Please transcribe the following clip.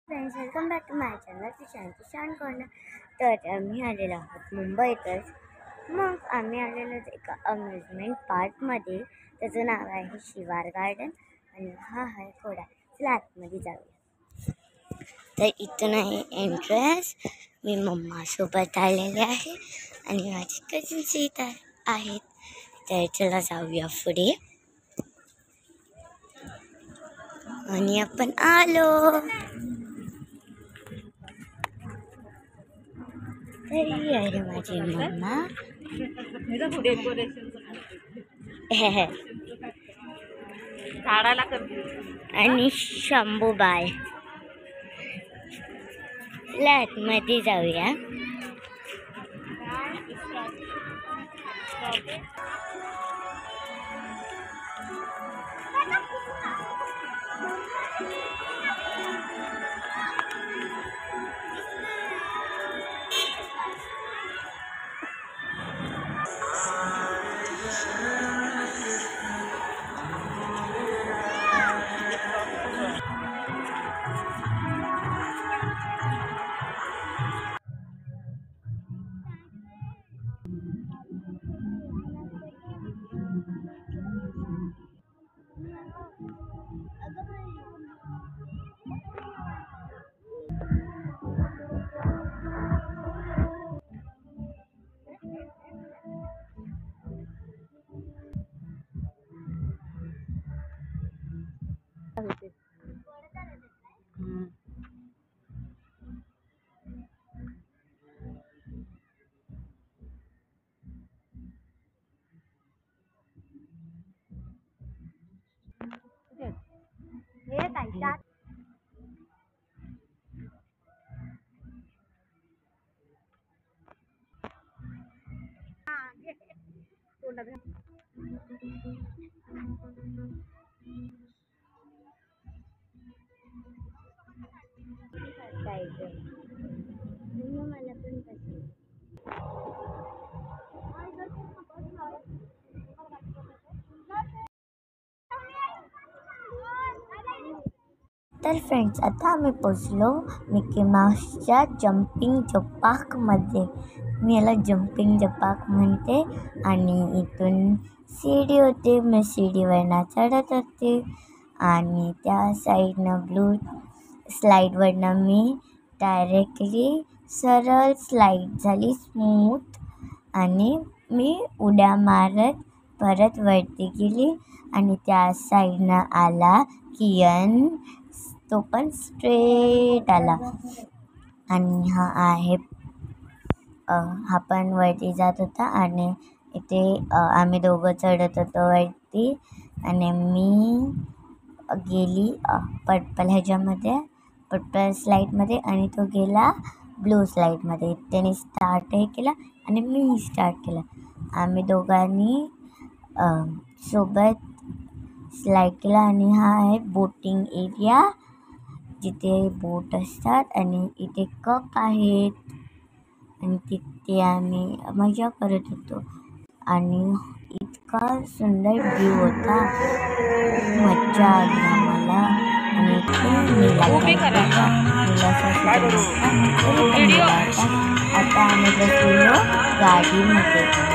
Friends, welcome back to my channel Shaan corner. तर आम्ही आलेलो आहोत मुंबईतच. मग आम्ही आलेलो एका अम्युजमेंट पार्कमध्ये. त्याचं नाव आहे शिवार गार्डन आणि हा आहे कोडा. चला आतमध्ये जाऊया. तर इथून आहे एंट्रन्स. मी मम्मासोबत आलेले आहे आणि माझी कझिन्स इथं आहेत. तर चला जाऊया पुढे. आणि आपण आलो. तरी आहे माझी मम्मा. आणि शंभूबाई. फ्लॅट मध्ये जाऊया. तर फ्रेंड्स, आता आम्ही पोचलो मिकी माऊसच्या जम्पिंग जपाकमध्ये. मी याला जम्पिंग जपाक म्हणते. आणि इथून सीडी होते. मी सीडीवरनं चढत होते आणि त्या साईडनं ब्लू स्लाईडवरनं मी डायरेक्टली सरळ स्लाईड झाली स्मूथ. आणि मी उड्या मारत परत वरती गेली आणि त्या साईडनं आला कियन. तो पण स्ट्रेट आला. आणि हा आहे हा पण वरती जात होता. आणि इथे आम्ही दोघं चढत होतो वरती. आणि मी गेली पर्पल ह्याच्यामध्ये, पर्पल स्लाईडमध्ये आणि तो गेला ब्लू स्लाईडमध्ये. त्याने स्टार्टही केला आणि मी स्टार्ट केला. आम्ही दोघांनी सोबत स्लाईड केला. आणि हा आहे बोटिंग एरिया जिथे बोट असतात. आणि इथे कप आहेत आणि तिथे आम्ही मजा करत होतो. आणि इतका सुंदर व्ह्यू होता, मज्जा आली आम्हाला. आणि आता आम्ही बसलेलो गाडीमध्ये.